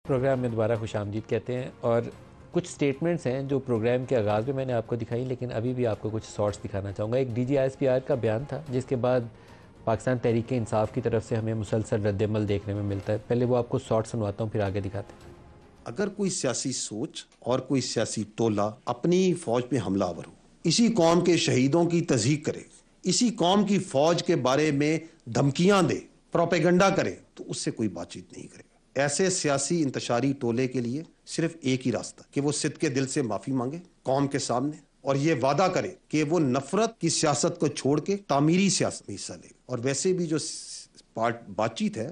Programme میں دوبارہ خوش آمدید کہتے ہیں، اور کچھ سٹیٹمنٹس ہیں جو پروگرام کے آغاز میں نے آپ کو دکھائی، لیکن ابھی بھی آپ کو کچھ شارٹس دکھانا چاہوں گا۔ ایک D G I S P R کا بیان تھا جس کے بعد پاکستان تحریک انصاف کی طرف سے ہمیں مسلسل رد عمل دیکھنے میں ملتا ہے۔ پہلے وہ آپ کو شارٹ سنواتا ہوں، پھر آگے دکھاتے ہیں۔ اگر کوئی سیاسی سوچ اور کوئی سیاسی ٹولہ اپنی فوج پہ حملہ آور ہو، اسی قوم کے شہیدوں کی تضحیق کرے، اسی قوم کی فوج کے بارے میں دھمکیاں دے، پروپیگنڈا کرے، تو اس سے کوئی بات چیت نہیں کرے گا۔ ایسے سیاسی انتشاری ٹولے کے لیے صرف ایک ہی راستہ کہ وہ صدقے دل سے معافی مانگے قوم کے سامنے، اور یہ وعدہ کرے کہ وہ نفرت کی سیاست کو چھوڑ کے تعمیری سیاست میں حصہ لے۔ اور ویسے بھی جو بات چیت ہے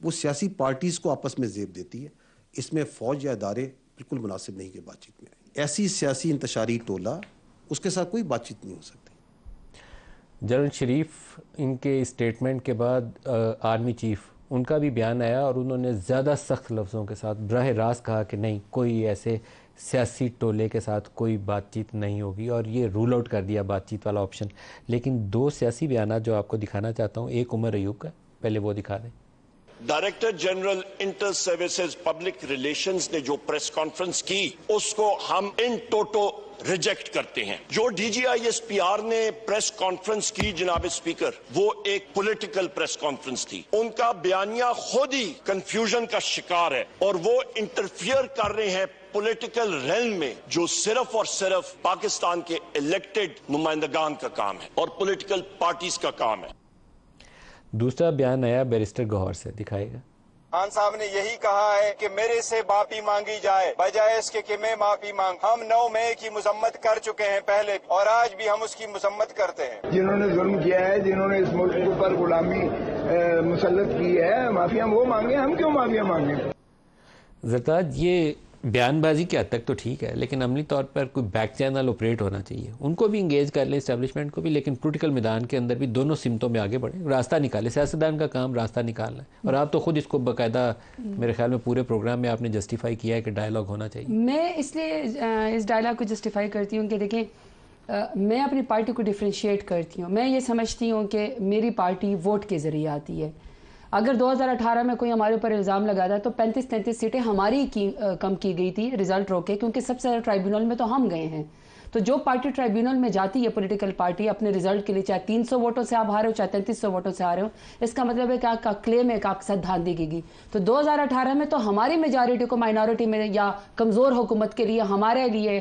وہ سیاسی پارٹیز کو آپس میں زیب دیتی ہے، اس میں فوج یا ادارے بالکل مناسب نہیں کہ بات چیت میں آئیں۔ ایسی سیاسی انتشاری ٹولہ، اس کے ساتھ کوئی بات چیت نہیں ہو سکتی۔ جنرل شریف ان کے اسٹیٹمنٹ کے بعد آرمی چیف ان کا بھی بیان آیا، اور انہوں نے زیادہ سخت لفظوں کے ساتھ براہ راست کہا کہ نہیں، کوئی ایسے سیاسی ٹولے کے ساتھ کوئی بات چیت نہیں ہوگی، اور یہ رول آؤٹ کر دیا بات چیت والا آپشن۔ لیکن دو سیاسی بیانات جو آپ کو دکھانا چاہتا ہوں، ایک عمر ایوب کا، پہلے وہ دکھا دیں۔ Director general inter services public relations نے جو پریس کانفرنس کی، اس کو ہم ان ٹوٹو ریجیکٹ کرتے ہیں۔ جو D G I S P R نے پریس کانفرنس کی جناب اسپیکر، وہ ایک پولیٹیکل پریس کانفرنس تھی۔ ان کا بیانیہ خود ہی کنفیوژن کا شکار ہے، اور وہ انٹرفیئر کر رہے ہیں پولیٹیکل ریلم میں، جو صرف اور صرف پاکستان کے الیکٹڈ نمائندگان کا کام ہے اور پولیٹیکل پارٹیز کا کام ہے۔ دوسرا بیان آیا بیرسٹر گوہر سے، دکھائے گا۔ خان صاحب نے یہی کہا ہے کہ میرے سے معافی مانگی جائے، بجائے اس کے کہ میں معافی مانگ۔ ہم 9 مئی کی مذمت کر چکے ہیں پہلے، اور آج بھی ہم اس کی مذمت کرتے ہیں۔ جنہوں نے ظلم کیا ہے، جنہوں نے اس ملک کے اوپر غلامی مسلط کی ہے، معافی ہم وہ مانگیں، ہم کیوں معافیاں مانگیں؟ زرتاج، یہ بیان بازی کے حد تک تو ٹھیک ہے، لیکن عملی طور پر کوئی بیک چینل آپریٹ ہونا چاہیے۔ ان کو بھی انگیج کر لیں، اسٹیبلشمنٹ کو بھی، لیکن پولیٹیکل میدان کے اندر بھی دونوں سمتوں میں آگے بڑھیں، راستہ نکالیں۔ سیاستدان کا کام راستہ نکالنا ہے، اور آپ تو خود اس کو باقاعدہ میرے خیال میں پورے پروگرام میں آپ نے جسٹیفائی کیا ہے کہ ڈائلاگ ہونا چاہیے۔ میں اس لیے اس ڈائلاگ کو جسٹیفائی کرتی ہوں کہ دیکھیں، میں اپنی پارٹی کو ڈیفرینشیٹ کرتی ہوں۔ میں یہ سمجھتی ہوں کہ میری پارٹی ووٹ کے ذریعے آتی ہے۔ اگر 2018 میں کوئی ہمارے اوپر الزام لگاتا ہے تو 35-33 سیٹیں ہماری کم کی گئی تھی ریزلٹ روکے، کیونکہ سب سے زیادہ ٹرائیبونل میں تو ہم گئے ہیں۔ تو جو پارٹی ٹرائیبونل میں جاتی ہے پولیٹیکل پارٹی اپنے ریزلٹ کے لیے، چاہے 300 ووٹوں سے آپ ہارے ہو، چاہے 3300 ووٹوں سے ہارے ہو، اس کا مطلب ہے کہ آپ کا کلیم ہے کہ آپ کے ساتھ دھاندلی کی گئی۔ تو 2018 میں تو ہماری میجارٹی کو مائنورٹی میں یا کمزور حکومت کے لیے ہمارے لیے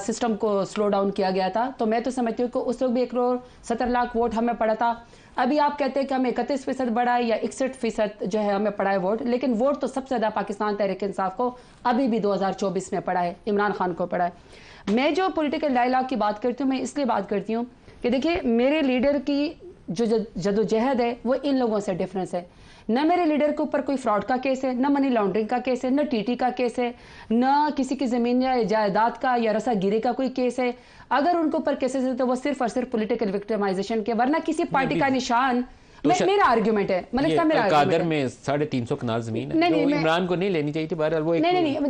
سسٹم کو سلو ڈاؤن کیا گیا تھا۔ تو میں تو سمجھتی ہوں کہ اس وقت بھی 1,70,00,000 ووٹ ہمیں پڑا تھا۔ ابھی آپ کہتے ہیں کہ ہمیں 31% بڑھا ہے یا 61% جو ہے ہمیں پڑا ہے ووٹ، لیکن ووٹ تو سب سے زیادہ پاکستان تحریک انصاف کو ابھی بھی 2024 میں پڑا ہے، عمران خان کو پڑا ہے۔ میں جو پولیٹیکل ڈائلاگ کی بات کرتی ہوں، میں اس لیے بات کرتی ہوں کہ دیکھیں، میرے لیڈر کی جو جدوجہد ہے وہ ان لوگوں سے ڈفرینس ہے۔ نہ میرے لیڈر کے اوپر کوئی فراڈ کا کیس ہے، نہ منی لانڈرنگ کا کیس ہے، نہ ٹی ٹی کا کیس ہے، نہ کسی کی زمین یا جائیداد کا یا رسا گیری کا کوئی کیس ہے۔ اگر ان کے اوپر کیسز ہے تو وہ صرف اور صرف پولیٹیکل وکٹمائزیشن کے، ورنہ کسی پارٹی کا نشان۔ میرا آرگیومنٹ ہے، ملک صاحب میرا قادر میں 350 کنال زمین ہے، جو عمران کو نہیں لینی چاہیے تھی، بہرحال وہ ایک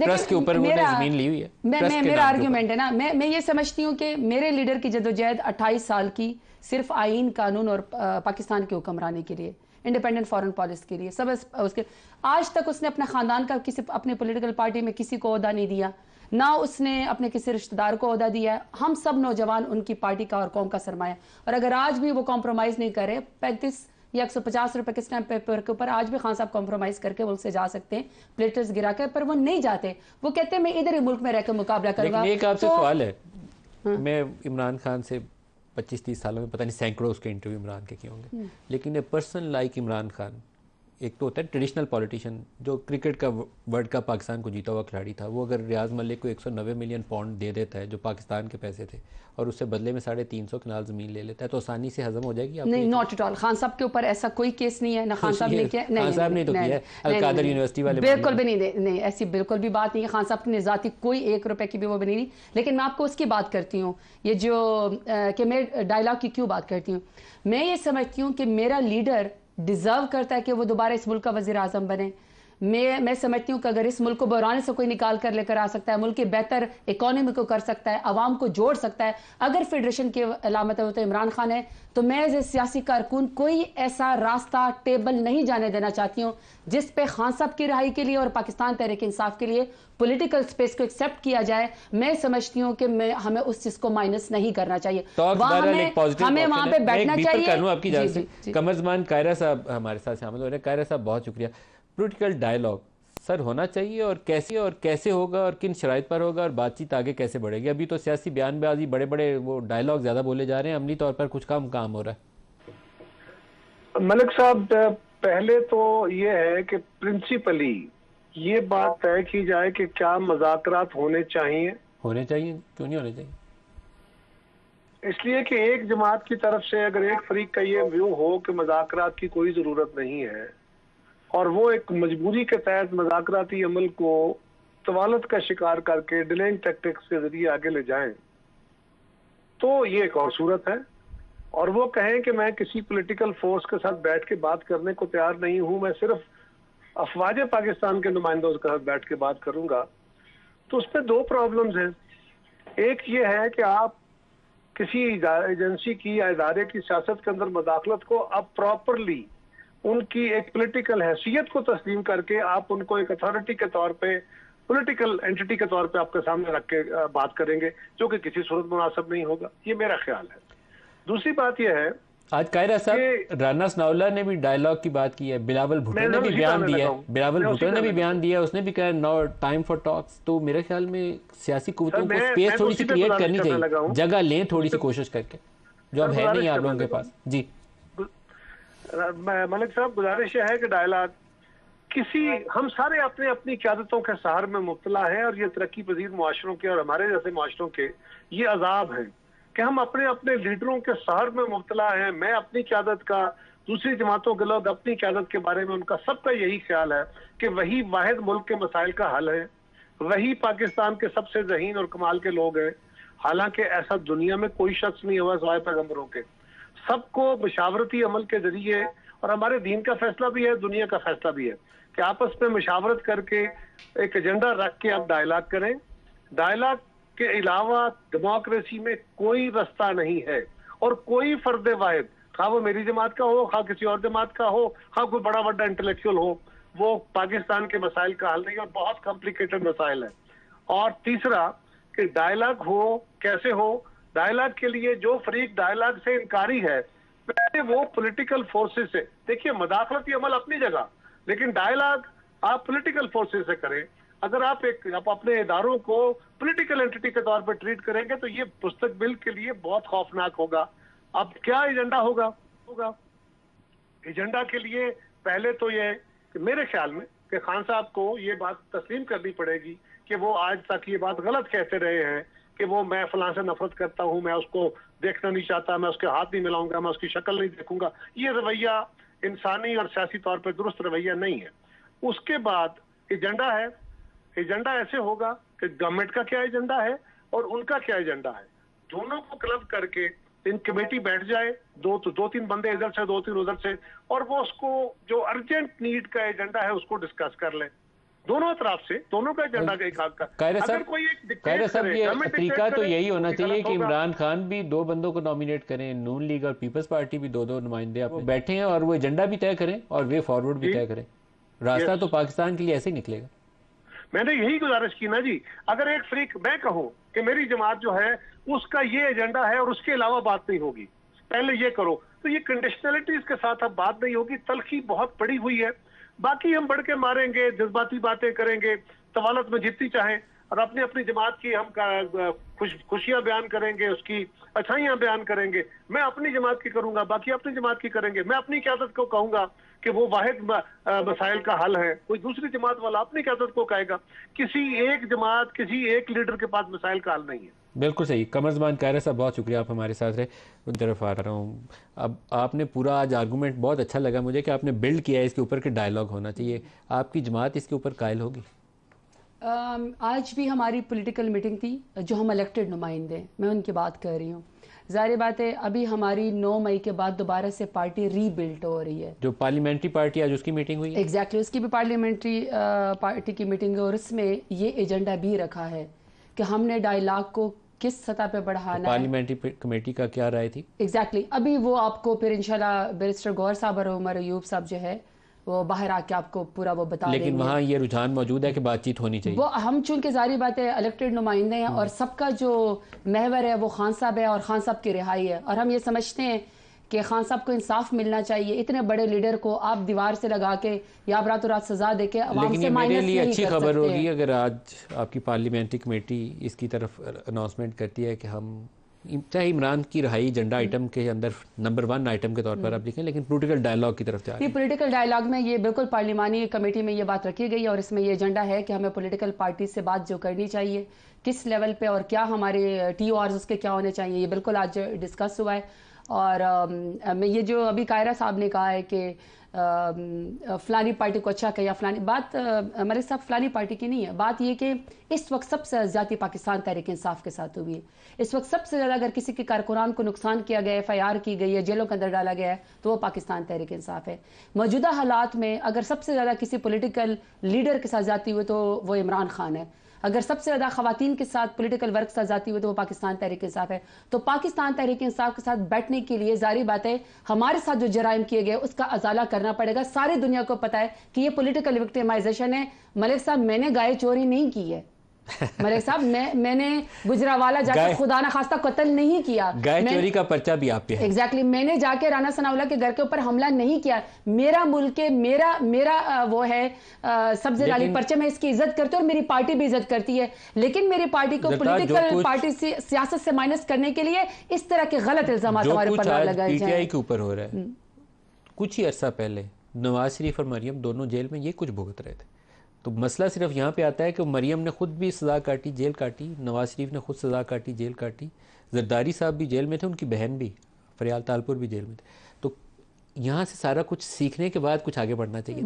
ٹرسٹ کے اوپر انہوں نے زمین لی ہوئی ہے۔ میرا آرگیومنٹ ہے نا، میں یہ سمجھتی ہوں کہ میرے لیڈر کی جدوجہد 28 سال کی صرف آئین، قانون اور پاکستان کی حکمرانی کے لیے، انڈیپینڈنٹ فارن پالیسی کے لیے، سب اس کے آج تک اس نے اپنے خاندان کا کسی اپنے پولیٹیکل پارٹی میں کسی کو عہدہ نہیں دیا، نہ اس نے اپنے کسی رشتہ دار کو عہدہ دیا ہے۔ ہم سب نوجوان ان کی پارٹی کا اور قوم کا سرمایہ، اور اگر آج بھی وہ کمپرومائز نہیں کرے، 35 یا 150 روپے کے اسٹیمپ پیپر کے اوپر آج بھی خان صاحب کمپرومائز کر کے ملک سے جا سکتے ہیں، پلیٹرز گرا کے، پر وہ نہیں جاتے۔ وہ کہتے ہیں میں ادھر ہی ملک میں رہ کے مقابلہ کروں گا۔ لیکن ایک آپ سے سوال ہے، میں عمران خان سے 25-30 سالوں میں پتہ نہیں سینکڑوں اس کے انٹرویو عمران کے کیے ہوں گے، لیکن a person like Imran Khan, ایک تو ہوتا ہے ٹریڈیشنل پولیٹیشین جو کرکٹ کا ورلڈ کپ پاکستان کو جیتا ہوا کھلاڑی تھا، وہ اگر ریاض ملک کو 190 ملین پاؤنڈ دے دیتا ہے جو پاکستان کے پیسے تھے، اور اس سے بدلے میں 350 کنال زمین لے لیتا ہے، تو آسانی سے ہضم ہو جائے گی؟ نہیں، ناٹ ایٹ آل۔ خان صاحب کے اوپر ایسا کوئی کیس نہیں ہے، نہ خان صاحب نے کیا، خان صاحب نے تو کیا ہے، القادر یونیورسٹی والے بالکل بھی نہیں، ایسی بالکل بھی بات نہیں ہے۔ خان صاحب نے ذاتی کوئی 1 روپے کی بھی وہ بنی نہیں۔ لیکن میں آپ کو اس کی بات کرتی ہوں، یہ جو کہ میں ڈائلاگ کی کیوں بات کرتی ہوں، میں یہ سمجھتی ہوں کہ میرا لیڈر ڈیزرو کرتا ہے کہ وہ دوبارہ اس ملک کا وزیر اعظم بنے۔ میں سمجھتی ہوں کہ اگر اس ملک کو بحران سے کوئی نکال کر لے کر آ سکتا ہے، ملک کی بہتر اکانومی کو کر سکتا ہے، عوام کو جوڑ سکتا ہے، اگر فیڈریشن کی علامت ہے تو عمران خان ہے، تو میں ایز اے سیاسی کارکن کوئی ایسا راستہ ٹیبل نہیں جانے دینا چاہتی ہوں جس پہ خان صاحب کی رہائی کے لیے اور پاکستان تحریک انصاف کے لیے پولیٹیکل سپیس کو ایکسیپٹ کیا جائے. میں سمجھتی ہوں کہ ہمیں اس چیز کو مائنس نہیں کرنا چاہیے، ہمیں وہاں پہ بیٹھنا چاہیے. قمر زمان قاہرہ صاحب ہمارے ساتھ شامل ہو رہے ہیں. قاہرہ صاحب بہت شکریہ. پولیٹیکل ڈائلاگ سر ہونا چاہیے، اور کیسے ہوگا اور کن شرائط پر ہوگا، اور بات چیت آگے کیسے بڑھے گی؟ ابھی تو سیاسی بیان بازی بڑے بڑے وہ ڈائلاگ زیادہ بولے جا رہے ہیں، عملی طور پر کچھ کام ہو رہا ہے. ملک صاحب، پہلے تو یہ ہے کہ پرنسپلی یہ بات طے کی جائے کہ کیا مذاکرات ہونے چاہیے. کیوں نہیں ہونے چاہیے؟ اس لیے کہ ایک جماعت کی طرف سے اگر ایک فریق کا یہ ویو ہو کہ مذاکرات کی کوئی ضرورت نہیں ہے، اور وہ ایک مجبوری کے تحت مذاکراتی عمل کو طوالت کا شکار کر کے ڈیلنگ ٹیکٹکس کے ذریعے آگے لے جائیں، تو یہ ایک اور صورت ہے. اور وہ کہیں کہ میں کسی پولیٹیکل فورس کے ساتھ بیٹھ کے بات کرنے کو تیار نہیں ہوں، میں صرف افواج پاکستان کے نمائندوں کے ساتھ بیٹھ کے بات کروں گا، تو اس پہ دو پرابلمز ہیں. ایک یہ ہے کہ آپ کسی ایجنسی کی یا ادارے کی سیاست کے اندر مداخلت کو اب پراپرلی ان کی ایک پولیٹیکل حیثیت کو تسلیم کر کے آپ ان کو ایک اتھارٹی کے طور پہ، پولیٹیکل اینٹی کے طور پہ آپ کے سامنے رکھ کے بات کریں گے، جو کہ کسی صورت مناسب نہیں ہوگا. یہ میرا خیال ہے. دوسری بات یہ ہے، آج قاہرہ صاحب رانا ثناءاللہ نے بھی ڈائلاگ کی بات کی ہے، بلاول بھٹو نے بھی بیان دیا ہے، اس نے بھی کہا نو ٹائم فار ٹاکس. تو میرے خیال میں سیاسی قوتوں کو سپیس تھوڑی سی کریٹ کرنی چاہیے، جگہ لیں تھوڑی سی کوشش کر کے، جو اب ہے نہیں آپ لوگوں کے پاس. جی ملک صاحب، گزارش یہ ہے کہ ڈائلاگ ہم سارے اپنی قیادتوں کے سہار میں مبتلا ہیں، اور یہ ترقی پذیر معاشروں کے اور ہمارے جیسے معاشروں کے یہ عذاب ہیں کہ ہم اپنے لیڈروں کے سہار میں مبتلا ہیں. میں اپنی قیادت کا، دوسری جماعتوں کے لوگ اپنی قیادت کے بارے میں ان کا سب کا یہی خیال ہے کہ وہی واحد ملک کے مسائل کا حل ہے، وہی پاکستان کے سب سے ذہین اور کمال کے لوگ ہیں. حالانکہ ایسا دنیا میں کوئی شخص نہیں ہوا سوائے پیغمبروں کے. سب کو مشاورتی عمل کے ذریعے، اور ہمارے دین کا فیصلہ بھی ہے، دنیا کا فیصلہ بھی ہے کہ آپس میں مشاورت کر کے ایک ایجنڈا رکھ کے آپ ڈائلاگ کریں. ڈائلاگ کے علاوہ ڈیموکریسی میں کوئی رستہ نہیں ہے، اور کوئی فرد واحد، خواہ وہ میری جماعت کا ہو، خواہ کسی اور جماعت کا ہو، خواہ کوئی بڑا بڑا انٹلیکچوئل ہو، وہ پاکستان کے مسائل کا حل نہیں، اور بہت کمپلیکیٹڈ مسائل ہیں. اور تیسرا کہ ڈائلاگ ہو کیسے ہو، ڈائلاگ کے لیے جو فریق ڈائلاگ سے انکاری ہے، پہلے وہ پولیٹیکل فورسز سے دیکھیے، مداخلتی عمل اپنی جگہ، لیکن ڈائلاگ آپ پولیٹیکل فورسز سے کریں. اگر آپ اپنے اداروں کو پولیٹیکل اینٹی کے طور پہ ٹریٹ کریں گے تو یہ مستقبل کے لیے بہت خوفناک ہوگا. اب کیا ایجنڈا ہوگا؟ ایجنڈا کے لیے پہلے تو یہ کہ میرے خیال میں کہ خان صاحب کو یہ بات تسلیم کرنی پڑے گی کہ وہ آج تک یہ بات غلط کہتے رہے ہیں کہ وہ میں فلاں سے نفرت کرتا ہوں، میں اس کو دیکھنا نہیں چاہتا، میں اس کے ہاتھ نہیں ملاؤں گا، میں اس کی شکل نہیں دیکھوں گا. یہ رویہ انسانی اور سیاسی طور پہ درست رویہ نہیں ہے. اس کے بعد ایجنڈا ہے. ایجنڈا ایسے ہوگا کہ گورنمنٹ کا کیا ایجنڈا ہے اور ان کا کیا ایجنڈا ہے، دونوں کو کلب کر کے ان کمیٹی بیٹھ جائے، دو تین بندے ادھر سے، دو تین ادھر سے، اور وہ اس کو جو ارجنٹ نیڈ کا ایجنڈا ہے اس کو ڈسکس کر لیں دونوں طرف سے، دونوں کا ایجنڈا کا ایک حق کا. قاہرہ صاحب، یہ طریقہ تو یہی ہونا چاہیے کہ عمران خان بھی دو بندوں کو نامینیٹ کریں، نون لیگ اور پیپلز پارٹی بھی دو نمائندے آپ بیٹھے ہیں، اور وہ ایجنڈا بھی طے کریں اور وے فارورڈ بھی طے کریں. راستہ تو پاکستان کے لیے ایسے ہی نکلے گا. میں نے یہی گزارش کی نا جی. اگر ایک فریق میں کہوں کہ میری جماعت جو ہے اس کا یہ ایجنڈا ہے اور اس کے علاوہ بات نہیں ہوگی، پہلے یہ کرو، تو یہ کنڈیشنلٹیز کے ساتھ اب بات نہیں ہوگی. تلخی بہت پڑی ہوئی ہے. باقی ہم بڑھ کے ماریں گے، جذباتی باتیں کریں گے، طوالت میں جتنی چاہیں، اور اپنی جماعت کی ہم خوشیاں بیان کریں گے، اس کی اچھائیاں بیان کریں گے. میں اپنی جماعت کی کروں گا، باقی اپنی جماعت کی کریں گے. میں اپنی قیادت کو کہوں گا کہ وہ واحد مسائل کا حل ہے، کوئی دوسری جماعت والا اپنی قیادت کو کہے گا. کسی ایک جماعت، کسی ایک لیڈر کے پاس مسائل کا حل نہیں ہے. بالکل صحیح. قمر زمان قاہرہ صاحب، بہت شکریہ، آپ ہمارے ساتھ رہے. ان طرف آ رہا ہوں. اب آپ نے پورا آج آرگومنٹ بہت اچھا لگا مجھے کہ آپ نے بلڈ کیا ہے اس کے اوپر کہ ڈائلاگ ہونا چاہیے. آپ کی جماعت اس کے اوپر قائل ہوگی؟ آج بھی ہماری پولیٹیکل میٹنگ تھی، جو ہم الیکٹڈ نمائندے ہیں، میں ان کی بات کر رہی ہوں. ظاہر بات ہے ابھی ہماری 9 مئی کے بعد دوبارہ سے پارٹی ری بلڈ ہو رہی ہے. جو پارلیمنٹری پارٹی آج اس کی میٹنگ ہوئی ہے ایگزیکٹلی اس کی بھی پارلیمنٹری پارٹی کی میٹنگ ہے اور اس میں یہ ایجنڈا بھی رکھا ہے کہ ہم نے ڈائیلاگ کو کس سطح پہ بڑھانا ہے. پارلیمنٹری کمیٹی کا کیا رائے تھی؟ ایگزیکٹلی ابھی وہ آپ کو پھر انشاءاللہ بیرسٹر گوہر صاحب اور عمر ایوب صاحب جو ہے وہ باہر آ کے آپ کو پورا وہ بتا دیں گے. لیکن وہاں یہ رجحان موجود ہے کہ بات چیت ہونی چاہیے. وہ ہم چونکہ ظاہری بات ہے الیکٹڈ نمائندے ہیں اور سب کا جو محور ہے وہ خان صاحب ہے اور خان صاحب کی رہائی ہے, اور ہم یہ سمجھتے ہیں کہ خان صاحب کو انصاف ملنا چاہیے. اتنے بڑے لیڈر کو آپ دیوار سے لگا کے یا آپ راتوں رات سزا دے کے عوام سے مائنس نہیں کر سکتے. لیکن یہ میرے لیے اچھی خبر ہوگی اگر آج آپ کی پارلیمنٹری کمیٹی اس کی طرف اناؤنسمنٹ کرتی ہے کہ ہم چاہے عمران کی رہائی ایجنڈا آئٹم کے اندر نمبر 1 آئٹم کے طور پر آپ لکھیں, لیکن پولیٹیکل ڈائیلاگ کی طرف جا رہے ہیں. پولیٹیکل ڈائیلاگ میں یہ بالکل پارلیمانی کمیٹی میں یہ بات رکھی گئی ہے اور اس میں یہ ایجنڈا ہے کہ ہمیں پولیٹیکل پارٹی سے بات جو کرنی چاہیے کس لیول پہ اور کیا ہمارے ٹی او آرز اس کے کیا ہونے چاہیے, یہ بالکل آج ڈسکس ہوا ہے. اور یہ جو ابھی قاہرہ صاحب نے کہا ہے کہ فلانی پارٹی کو اچھا کہا, فلانی بات ہمارے صاحب فلانی پارٹی کی نہیں ہے. بات یہ کہ اس وقت سب سے زیادہ پاکستان تحریک انصاف کے ساتھ ہوئی ہے. اس وقت سب سے زیادہ اگر کسی کے کارکنان کو نقصان کیا گیا ہے, FIR کی گئی ہے, جیلوں کے اندر ڈالا گیا ہے, تو وہ پاکستان تحریک انصاف ہے. موجودہ حالات میں اگر سب سے زیادہ کسی پولیٹیکل لیڈر کے ساتھ جاتی ہوئی تو وہ عمران خان ہے. اگر سب سے زیادہ خواتین کے ساتھ پولیٹیکل ورک ساتھ جاتی ہوئی تو وہ پاکستان تحریک انصاف ہے. تو پاکستان تحریک انصاف کے ساتھ بیٹھنے کے لیے ظاہری بات ہے ہمارے ساتھ جو جرائم کیے گئے اس کا ازالہ کرنا پڑے گا. ساری دنیا کو پتا ہے کہ یہ پولیٹیکل وکٹمائزیشن ہے. ملک صاحب میں نے گائے چوری نہیں کی ہے. ملک صاحب میں نے گجراوالا جا کے خدا نخواستہ قتل نہیں کیا. گائے چوری کا پرچہ بھی آپ پہ ہے. ایگزیکٹلی میں نے جا کے رانا ثناء اللہ کے گھر کے اوپر حملہ نہیں کیا. میرا ملک ہے, میرا وہ ہے سبز لالی پرچہ, میں اس کی عزت کرتی ہوں اور میری پارٹی بھی عزت کرتی ہے. لیکن میری پارٹی کو پولیٹیکل پارٹی سے سیاست سے مائنس کرنے کے لیے اس طرح کے غلط الزامات ہمارے اوپر لگائے جائیں. پی ٹی آئی کے اوپر ہو رہا ہے. کچھ ہی عرصہ پہلے نواز شریف اور مریم دونوں جیل میں یہ کچھ بھگت رہے تھے. تو مسئلہ صرف یہاں پہ آتا ہے کہ مریم نے خود بھی سزا کاٹی, جیل کاٹی, نواز شریف نے خود سزا کاٹی, جیل کاٹی, زرداری صاحب بھی جیل میں تھے, ان کی بہن بھی فریال تالپور بھی جیل میں تھے. تو یہاں سے سارا کچھ سیکھنے کے بعد کچھ آگے بڑھنا چاہیے.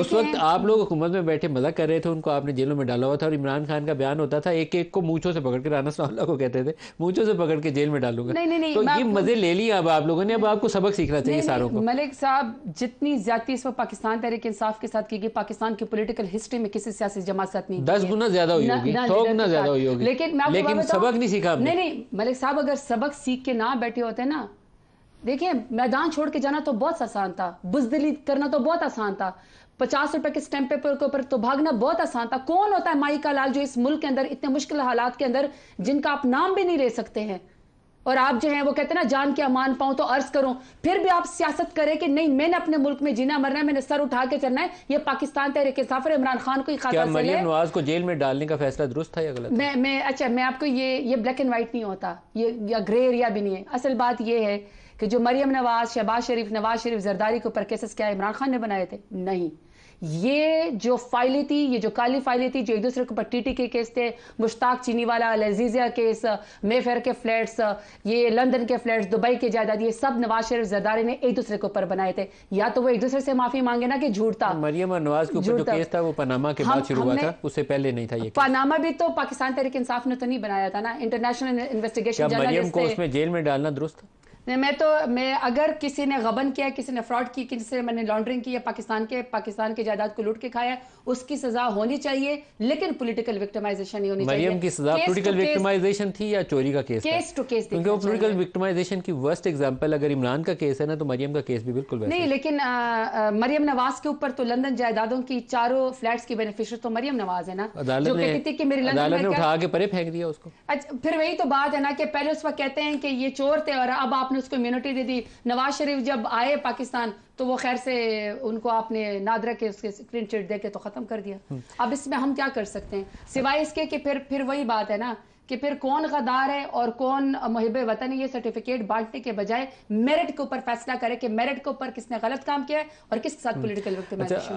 اس وقت آپ لوگ حکومت میں بیٹھے مزہ کر رہے تھے, ان کو آپ نے جیلوں میں ڈالا ہوا تھا, اور عمران خان کا بیان ہوتا تھا ایک ایک کو مونچھوں سے پکڑ کے, رانا ثناء اللہ کو کہتے تھے مونچھوں سے پکڑ کے جیل میں ڈالوں گا. تو یہ مزے لے لیے اب آپ لوگوں نے, اب آپ کو سبق سیکھنا چاہیے ساروں کو. ملک صاحب جتنی زیادتی اس وقت پاکستان تحریک انصاف کے ساتھ کی گئی, پاکستان کی پولیٹیکل ہسٹری میں کسی سیاسی جماعت ساتھ نہیں 10 گنا زیادہ ہوئی ہوگی, 100 گنا زیادہ ہوئی ہوگی, لیکن سبق نہیں سیکھا. نہیں ملک صاحب اگر سبق سیکھ کے نہ بیٹھے ہوتے نا, دیکھیں میدان چھوڑ کے جانا تو بہت آسان تھا, بزدلی کرنا تو بہت آسان تھا, 50 روپے کے سٹیمپ پیپر کے اوپر تو بھاگنا بہت آسان تھا. کون ہوتا ہے مائی کا لال جو اس ملک کے اندر اتنے مشکل حالات کے اندر جن کا آپ نام بھی نہیں لے سکتے ہیں, اور آپ جو ہیں وہ کہتے ہیں نا جان کے امان پاؤں تو عرض کروں, پھر بھی آپ سیاست کریں کہ نہیں میں نے اپنے ملک میں جینا مرنا ہے, میں نے سر اٹھا کے چلنا ہے. یہ پاکستان تحریک انصاف اور عمران خان کو ہی خاصا. کیا مریم نواز کو جیل میں ڈالنے کا فیصلہ درست تھا یا غلط؟ میں آپ کو یہ بلیک اینڈ وائٹ نہیں ہوتا, یہ گرے ایریا بھی نہیں ہے. اصل بات یہ ہے کہ جو مریم نواز, شہباز شریف, نواز شریف, زرداری کے اوپر کیسز کیا عمران خان نے بنائے تھے؟ نہیں. یہ جو فائلیں تھی, یہ جو کالی فائلیں تھی جو ایک دوسرے کے اوپر ٹی ٹی کے کیس تھے, مشتاق چینی والا, العزیزیہ کیس, مے فیئر کے فلیٹس, یہ لندن کے فلیٹس, دبئی کے جائیداد, یہ سب نواز شریف زرداری نے ایک دوسرے کے اوپر بنائے تھے. یا تو وہ ایک دوسرے سے معافی مانگے نا کہ جھوٹ تھا. مریم اور نواز کے اوپر جو کیس تھا وہ پناما کے بعد شروع ہوا تھا, اس سے پہلے نہیں تھا. یہ پاناما بھی تو پاکستان تحریک انصاف نے تو نہیں بنایا تھا نا, انٹرنیشنل انویسٹیگیشن جرنلسٹ. مریم کو اس میں جیل میں ڈالنا درست تھا؟ میں اگر کسی نے غبن کیا, کسی نے فراڈ کی, کسی نے منی لانڈرنگ کی, پاکستان کے جائیداد کو لوٹ کے کھایا, اس کی سزا ہونی چاہیے, لیکن پولیٹیکل وکٹمائزیشن نہیں ہونی چاہیے. مریم کی سزا پولیٹیکل وکٹمائزیشن تھی یا چوری کا کیس تھا؟ کیس ٹو کیس, کیونکہ وہ پولیٹیکل وکٹمائزیشن کی ورسٹ ایگزامپل اگر عمران کا کیس ہے نا, تو مریم کا کیس بھی بالکل ویسا نہیں. لیکن مریم نواز کے اوپر تو لندن جائیدادوں کی 4 فلیٹس کی بینیفیشری تو مریم نواز ہے نا, جو کہتی تھی کہ میری عدالت نے اٹھا کے پرے پھینک دیا اس کو. پھر وہی تو بات ہے نا کہ پہلے اس وقت کہتے ہیں کہ یہ چور تھے اور اب آپ نے اس کو امیونٹی دے دی. نواز شریف جب آئے پاکستان تو وہ خیر سے ان کو آپ نے نادرہ کے اس کے اسکرین شاٹ دے کے تو ختم کر دیا. اب اس میں ہم کیا کر سکتے ہیں سوائے اس کے کہ پھر وہی بات ہے نا کہ پھر کون غدار ہے اور کون محب وطن ہے, یہ سرٹیفکیٹ بانٹنے کے بجائے میرٹ کے اوپر فیصلہ کرے کہ میرٹ کے اوپر کس نے غلط کام کیا ہے اور کس کے ساتھ پولیٹیکل وکٹمائزیشن.